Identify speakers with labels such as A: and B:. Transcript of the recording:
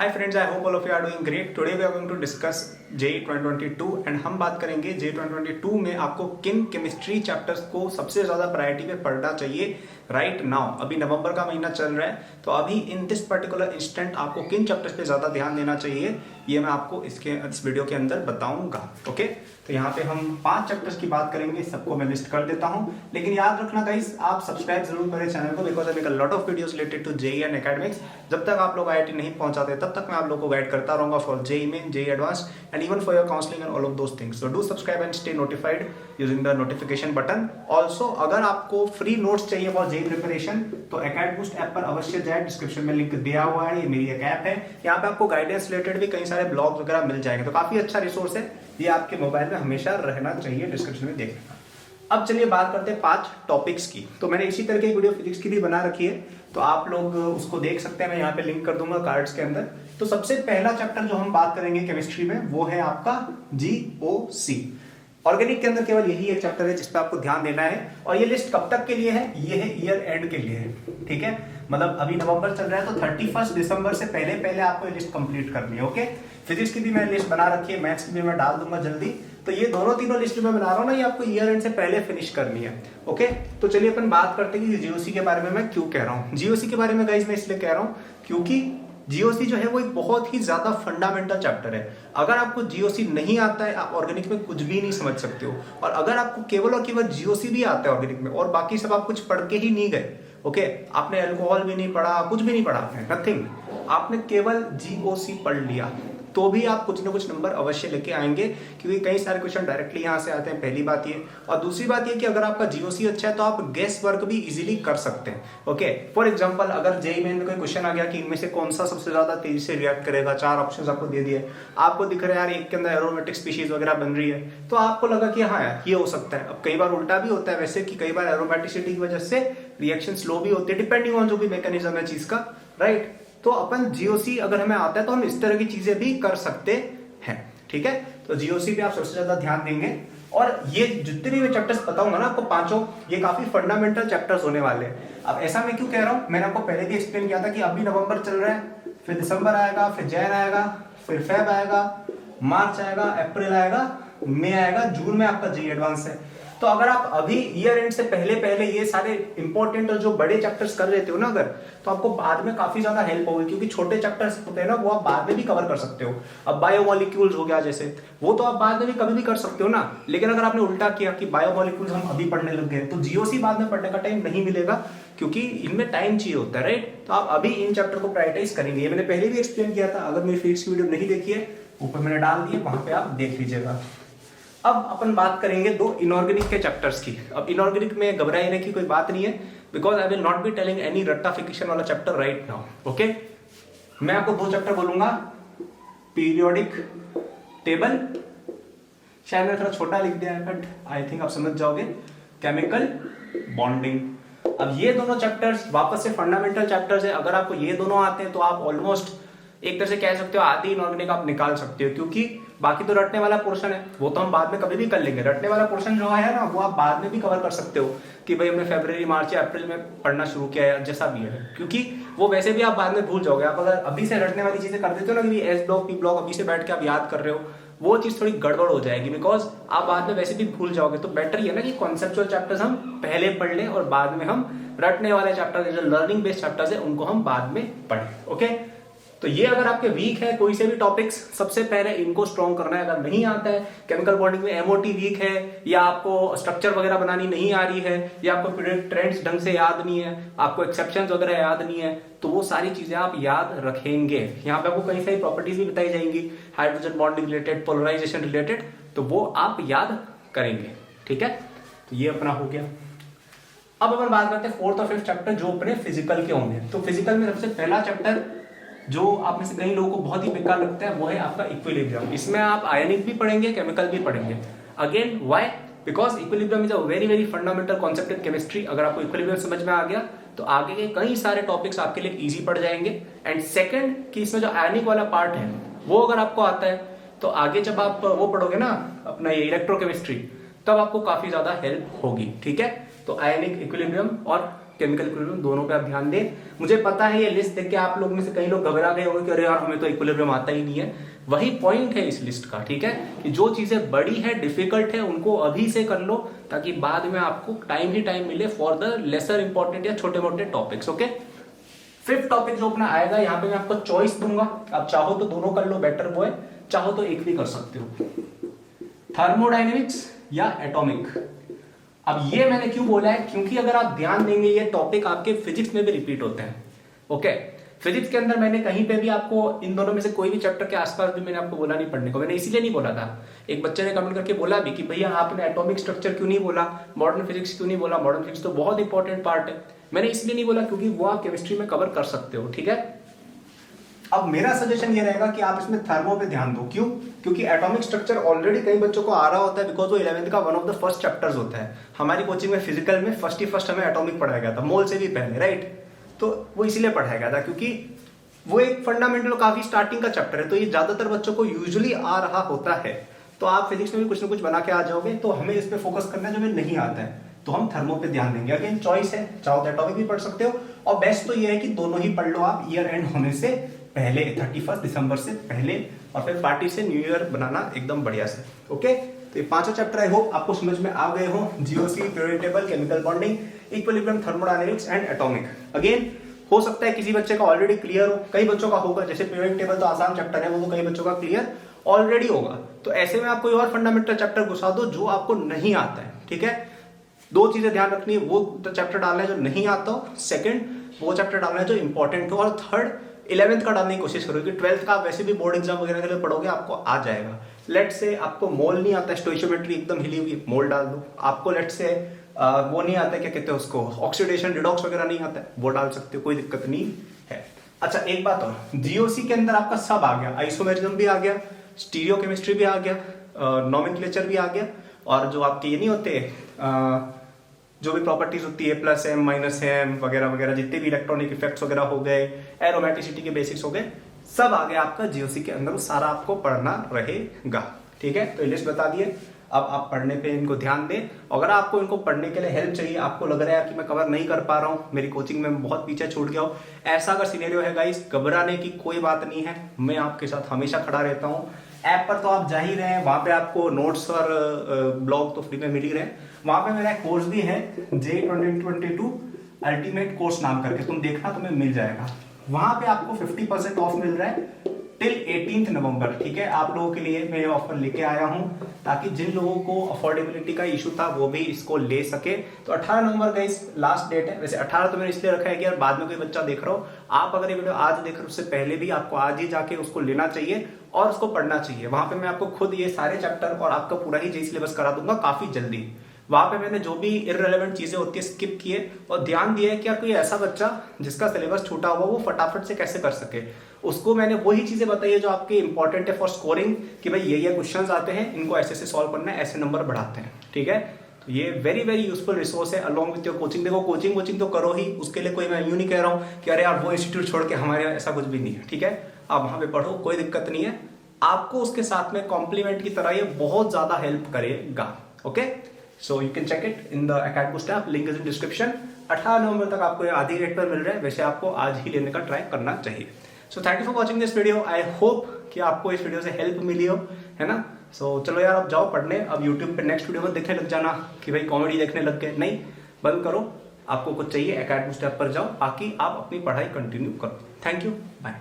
A: Hi friends, I hope all of you are doing great. Today we are going to discuss JEE 2022 and हम बात करेंगे JEE 2022 में आपको किन chemistry chapters को सबसे ज्यादा प्रायोरिटी पे पढ़ना चाहिए राइट नाउ। अभी नवंबर का महीना चल रहा है, तो अभी इन दिस पर्टिकुलर इंस्टेंट आपको किन चैप्टर्स पे ज्यादा ध्यान देना चाहिए ये मैं आपको इस वीडियो के अंदर बताऊंगा। ओके, तो यहाँ पे हम 5 चैप्टर्स की बात करेंगे, सबको मैं लिस्ट कर देता हूँ। लेकिन याद रखना गाइस, आप सब्सक्राइब जरूर करें चैनल को, because I make a lot of videos related to JEE and academics. जब तक आप लोग आईआईटी नहीं पहुंचाते तब तक मैं आप लोगों को गाइड करता रहूंगा for JEE main, JEE advance and even for your counselling and all of those things. So do subscribe and stay notified using the notification button. Also अगर आपको फ्री नोट्स चाहिए फॉर जेईई प्रिपरेशन तो अकेडबूस्ट app पर अवश्य जाए, description में link दिया हुआ है। ये मेरी एक ऐप है, यहाँ पे आपको गाइडेंस रिलेटेड भी कई सारे ब्लॉग वगैरह मिल जाएंगे, तो काफी अच्छा रिसोर्स है। ये आपके मोबाइल में हमेशा रहना चाहिए, डिस्क्रिप्शन में देख लेना। अब चलिए बात करते हैं 5 टॉपिक्स की। तो मैंने इसी तरह की एक वीडियो फिजिक्स की भी बना रखी है, तो आप लोग उसको देख सकते हैं, मैं यहाँ पे लिंक कर दूंगा कार्ड्स के अंदर। तो सबसे पहला चैप्टर जो हम बात करेंगे केमिस्ट्री में वो है आपका जीओसी। ऑर्गेनिक के अंदर केवल यही एक चैप्टर है जिसपे आपको ध्यान देना है, और ये लिस्ट कब तक के लिए है? ये है ईयर एंड के लिए है, ठीक है। मतलब अभी नवंबर चल रहा है, तो 31 दिसंबर से पहले पहले आपको ये लिस्ट कंप्लीट करनी है। ओके, फिजिक्स की भी मैं लिस्ट बना रखी है, मैथ्स की भी मैं डाल दूंगा जल्दी। तो ये तीनों लिस्ट मैं बना रहा हूँ ना, ये आपको ईयर एंड से पहले फिनिश करनी है। ओके, तो चलिए अपन बात करते हैं कि जीओसी के बारे में मैं क्यों कह रहा हूँ। जीओसी के बारे में गाइस मैं इसलिए कह रहा हूँ क्योंकि जीओसी जो है वो एक बहुत ही ज्यादा फंडामेंटल चैप्टर है। अगर आपको जीओसी नहीं आता है, आप ऑर्गेनिक में कुछ भी नहीं समझ सकते हो। और अगर आपको केवल और केवल जीओसी भी आता है ऑर्गेनिक में, और बाकी सब आप कुछ पढ़ के ही नहीं गए, ओके, आपने अल्कोहल भी नहीं पढ़ा, कुछ भी नहीं पढ़ा, आपने नथिंग, आपने केवल जीओसी पढ़ लिया, तो भी आप कुछ ना कुछ नंबर अवश्य लेके आएंगे, क्योंकि कई सारे क्वेश्चन डायरेक्टली यहाँ से आते हैं, पहली बात ये। और दूसरी बात ये कि अगर आपका जीओसी अच्छा है तो आप गेस वर्क भी इजीली कर सकते हैं। ओके, फॉर एग्जांपल अगर जेईई मेन में कोई क्वेश्चन आ गया कि इनमें से कौन सा सबसे ज्यादा तेजी से रिएक्ट करेगा, 4 ऑप्शंस आपको दे दिए, आपको दिख रहा है यार एक के अंदर एरोमेटिक स्पीशीज वगैरह बन रही है, तो आपको लगा कि हाँ यार ये हो सकता है। अब कई बार उल्टा भी होता है वैसे, कि कई बार एरोमेटिसिटी की वजह से रिएक्शन स्लो भी होती है, डिपेंडिंग ऑन जो भी मैकेनिज्म है चीज का, राइट। तो अपन जीओसी अगर हमें आता है तो हम इस तरह की चीजें भी कर सकते हैं, ठीक है। तो जीओसी पे आप सबसे ज्यादा ध्यान देंगे, और ये जितने भी मैं चैप्टर्स बताऊंगा ना आपको पांचों, ये काफी फंडामेंटल चैप्टर्स होने वाले हैं। अब ऐसा मैं क्यों कह रहा हूं, मैंने आपको पहले भी एक्सप्लेन किया था कि अभी नवंबर चल रहा है, फिर दिसंबर आएगा, फिर जैन आएगा, फिर फेब आएगा, मार्च आएगा, अप्रैल आएगा, मई आएगा, जून में आपका जेईई एडवांस है। तो अगर आप अभी ईयर एंड से पहले पहले ये सारे इंपॉर्टेंट और जो बड़े चैप्टर्स कर लेते हो ना अगर, तो आपको बाद में काफी ज्यादा हेल्प होगी, क्योंकि छोटे चैप्टर्स होते हैं ना वो आप बाद में भी कवर कर सकते हो। अब बायोमोलिक्यूल्स हो गया जैसे, वो तो आप बाद में भी कभी भी कर सकते हो ना। लेकिन अगर आपने उल्टा किया कि बायोमोलिक्यूल्स हम अभी पढ़ने लग गए, तो जीओसी बाद में पढ़ने का टाइम नहीं मिलेगा, क्योंकि इनमें टाइम चाहिए होता है, राइट। तो आप अभी इन चैप्टर को प्रायोरिटाइज करेंगे, ये मैंने पहले भी एक्सप्लेन किया था। अगर मेरी फिजिक्स की वीडियो नहीं देखी है, ऊपर मैंने डाल दी है, वहां पे आप देख लीजिएगा। अब अपन बात करेंगे 2 इनऑर्गेनिक के चैप्टर्स की। अब इनऑर्गेनिक में घबराने की कोई बात नहीं है, because I will not be telling any रट्टाफिकेशन वाला चैप्टर राइट नाउ। ओके, मैं आपको 2 चैप्टर बोलूंगा, पीरियोडिक टेबल, शायद मैंने थोड़ा छोटा लिख दिया है बट आई थिंक आप समझ जाओगे, केमिकल बॉन्डिंग। अब ये दोनों चैप्टर्स वापस से फंडामेंटल चैप्टर्स है। अगर आपको ये दोनों आते हैं तो आप ऑलमोस्ट एक तरह से कह सकते हो आधी इनऑर्गेनिक आप निकाल सकते हो, क्योंकि बाकी तो रटने वाला पोर्शन है, वो तो हम बाद में कभी भी कर लेंगे। रटने वाला पोर्शन जो है ना, वो आप बाद में भी कवर कर सकते हो, कि भाई हमने फरवरी, मार्च या अप्रैल में पढ़ना शुरू किया है, जैसा भी है, क्योंकि वो वैसे भी आप बाद में भूल जाओगे। आप अगर अभी से रटने वाली चीजें कर देते हो ना, कि एस ब्लॉक, पी ब्लॉक अभी से बैठ के आप याद कर रहे हो, वो चीज थोड़ी गड़बड़ हो जाएगी, बिकॉज आप बाद में वैसे भी भूल जाओगे। तो बेटर ही है ना कि कॉन्सेप्चुअल चैप्टर्स हम पहले पढ़ लें, और बाद में हम रटने वाले चैप्टर्स, जो लर्निंग बेस्ड चैप्टर्स है, उनको हम बाद में पढ़ें। ओके, तो ये अगर आपके वीक है कोई से भी टॉपिक्स, सबसे पहले इनको स्ट्रॉन्ग करना है। अगर नहीं आता है, केमिकल बॉन्डिंग में एमओटी वीक है, या आपको स्ट्रक्चर वगैरह बनानी नहीं आ रही है, या आपको पीरियड ट्रेंड्स ढंग से याद नहीं है, आपको एक्सेप्शंस वगैरह याद नहीं है, तो वो सारी चीजें आप याद रखेंगे। यहाँ पे आपको कई सारी प्रॉपर्टीज भी बताई जाएंगी, hydrogen bonding related, polarisation related, तो वो आप याद करेंगे, ठीक है। तो ये अपना हो गया। अब अपन बात करते हैं 4th और 5th चैप्टर, जो अपने फिजिकल के होंगे। तो फिजिकल में सबसे पहला चैप्टर जो आप में से कई लोगों को बहुत ही बेकार लगता है, वो है आपका इक्विलिब्रियम। इसमें आप आयनिक भी पढ़ेंगे, केमिकल भी पढ़ेंगे। Again why? Because equilibrium is a very very fundamental concept in chemistry. अगर आपको इक्विलिब्रियम समझ में आ गया तो आगे के कई सारे टॉपिक्स आपके लिए इजी पड़ जाएंगे। एंड सेकंड कि इसमें जो आयनिक वाला पार्ट है वो अगर आपको आता है, तो आगे जब आप वो पढ़ोगे ना अपना ये इलेक्ट्रोकेमिस्ट्री, तब आपको काफी ज्यादा हेल्प होगी, ठीक है। तो आयनिक, इक्विलिब्रियम और केमिकल इक्विलिब्रियम, दोनों पे आप ध्यान दें। मुझे पता है ये लिस्ट देख के आप लोग में से कई लोग घबरा गए होंगे कि अरे यार हमें तो इक्विलिब्रियम आता ही नहीं है। वही पॉइंट है इस लिस्ट का, ठीक है, कि जो चीजें बड़ी है, डिफिकल्ट है, उनको अभी से कर लो ताकि बाद में आपको टाइम ही टाइम मिले फॉर द लेसर इंपॉर्टेंट या छोटे मोटे टॉपिक्स। ओके, फिफ्थ टॉपिक जो अपना आएगा, यहाँ पे मैं आपको चॉइस दूंगा, आप चाहो तो दोनों कर लो, बेटर वो है, चाहो तो एक भी कर सकते हो, थर्मोडायनेमिक्स या एटॉमिक। अब ये मैंने क्यों बोला है, क्योंकि अगर आप ध्यान देंगे ये टॉपिक आपके फिजिक्स में भी रिपीट होते हैं। ओके, फिजिक्स के अंदर मैंने कहीं पे भी आपको इन दोनों में से कोई भी चैप्टर के आसपास भी मैंने आपको बोला नहीं पढ़ने को, मैंने इसीलिए नहीं बोला था। एक बच्चे ने कमेंट करके बोला भी कि भैया आपने एटॉमिक स्ट्रक्चर क्यों नहीं बोला, मॉडर्न फिजिक्स क्यों नहीं बोला, मॉडर्न फिजिक्स तो बहुत इंपॉर्टेंट पार्ट है। मैंने इसलिए नहीं बोला क्योंकि वो आप केमिस्ट्री में कवर कर सकते हो, ठीक है। अब मेरा सजेशन ये रहेगा कि आप इसमें थर्मो पे ध्यान दो। क्यों? क्योंकि एटॉमिक स्ट्रक्चर ऑलरेडी कई बच्चों को आ रहा होता है, बिकॉज वो 11th का one of the first chapters होता है। हमारी कोचिंग में फिजिकल में फर्स्ट हमें एटॉमिक पढ़ाया गया था, मोल से भी पहले, राइट। तो वो इसीलिए पढ़ाया गया था क्योंकि वो एक फंडामेंटल काफी स्टार्टिंग का चैप्टर है, तो ये ज्यादातर बच्चों को यूजुअली आ रहा होता है। तो आप फिजिक्स में भी कुछ ना कुछ बना के आ जाओगे, तो हमें इस पे फोकस करना है जो हमें नहीं आता है, तो हम थर्मो पे ध्यान देंगे। अगेन चॉइस है, चाहो तो एटॉमिक भी पढ़ सकते हो, और बेस्ट तो ये है कि दोनों ही पढ़ लो आप ईयर एंड होने से पहले, 31 दिसंबर से पहले, और फिर पार्टी से न्यू ईयर बनाना एकदम बढ़िया से। ओके, तो ये पांचों चैप्टर आई होप आपको समझ में आ गए हो, GOC, periodic table, chemical bonding, equilibrium, thermodynamics and atomic. Again हो सकता है किसी बच्चे का ऑलरेडी क्लियर हो, कई बच्चों का होगा, जैसे पीरियोडिक टेबल तो आसान चैप्टर है, वो तो कई बच्चों का क्लियर ऑलरेडी होगा। तो ऐसे में आप कोई और फंडामेंटल चैप्टर घुसा दो जो आपको नहीं आता है, ठीक है। दो चीजें ध्यान रखनी है, वो चैप्टर डालना है जो नहीं आता हो, सेकंड वो चैप्टर डालना है जो इंपॉर्टेंट हो, और थर्ड 11th का डालने की कोशिश करो, क्योंकि 12th का आप वैसे भी बोर्ड एग्जाम वगैरह के लिए पढ़ोगे, आपको आ जाएगा। लेट से आपको मोल नहीं आता, स्टोइशियोमेट्री एकदम हिली हुई, मोल डाल दो। आपको लेट से वो नहीं आता, क्या कहते हैं उसको, ऑक्सीडेशन रिडॉक्स वगैरह नहीं आता है, वो डाल सकते हो, कोई दिक्कत नहीं है। अच्छा एक बात और, जीओसी के अंदर आपका सब आ गया, आइसोमेरिज्म भी आ गया, स्टीरियो केमिस्ट्री भी आ गया, नोमेनक्लेचर भी आ गया, और जो आपके ये नहीं होते जो भी प्रॉपर्टीज होती है, प्लस एम माइनस एम वगैरह वगैरह, जितने भी इलेक्ट्रॉनिक इफेक्ट्स वगैरह हो गए, एरोमेटिसिटी के बेसिक्स हो गए, सब आ गया आपका जीओसी के अंदर, सारा आपको पढ़ना रहेगा, ठीक है। तो लिस्ट बता दिए, अब आप पढ़ने पे इनको ध्यान दें। अगर आपको इनको पढ़ने के लिए हेल्प चाहिए, आपको लग रहा है कि मैं कवर नहीं कर पा रहा हूँ, मेरी कोचिंग में बहुत पीछे छूट गया हूँ, ऐसा अगर सिनेरियो है गाइस, घबराने की कोई बात नहीं है, मैं आपके साथ हमेशा खड़ा रहता हूँ। ऐप पर तो आप जा ही रहे हैं, वहां पे आपको नोट्स और ब्लॉग तो फ्री में मिल ही रहे हैं। वहां पे मेरा एक कोर्स भी है, J2022 अल्टीमेट कोर्स नाम करके, तुम देखना तुम्हें मिल जाएगा। वहां पे आपको 50% ऑफ मिल रहा है टिल 18 नवंबर, ठीक है। आप लोगों के लिए मैं ये ऑफर लेके आया हूं ताकि जिन लोगों को अफोर्डेबिलिटी का इशू था वो भी इसको ले सके। तो 18 नवंबर का इस लास्ट डेट है, वैसे 18 तो मैंने इसलिए रखा है कि यार बाद में कोई बच्चा देख रहा हो, आप अगर ये वीडियो आज देख रहे हो उससे पहले भी आपको आज ही जाके उसको लेना चाहिए और उसको पढ़ना चाहिए। वहां पे मैं आपको खुद ये सारे चैप्टर और आपका पूरा ही जे सिलेबस करा दूंगा काफी जल्दी। वहां पे मैंने जो भी इररिलेवेंट चीजें होती है स्किप किए और ध्यान दिया है कि यार कोई ऐसा बच्चा जिसका सिलेबस छूटा हुआ वो फटाफट से कैसे कर सके, उसको मैंने वही चीजें बताई है जो आपके इंपॉर्टेंट है फॉर स्कोरिंग, कि भाई ये क्वेश्चंस आते हैं, इनको ऐसे से सॉल्व करना है, ऐसे नंबर बढ़ाते हैं, ठीक है। तो ये वेरी वेरी यूजफुल रिसोर्स है अलॉन्ग विथ योर कोचिंग। देखो कोचिंग तो करो ही, उसके लिए कोई मैं यूं नहीं कह रहा हूँ कि अरे यार वो इंस्टीट्यूट छोड़ के हमारे ऐसा कुछ भी नहीं है, ठीक है। आप वहां पे पढ़ो, कोई दिक्कत नहीं है, आपको उसके साथ में कॉम्प्लीमेंट की तरह ये बहुत ज्यादा हेल्प करेगा। Okay, so you can check it in the academy app, link is in description. 18 नवंबर तक आपको ये आधी रेट पर मिल रहा है, वैसे आपको आज ही लेने का ट्राई करना चाहिए। So thank you for watching this video, I hope कि आपको इस वीडियो से हेल्प मिली हो, है ना। सो चलो यार अब जाओ पढ़ने, अब यूट्यूब पे नेक्स्ट वीडियो में देखने लग जाना कि भाई कॉमेडी देखने लग गए, नहीं, बंद करो। आपको कुछ चाहिए अकेडमी ऐप पर जाओ, बाकी आप अपनी पढ़ाई कंटिन्यू करो। Thank you, bye.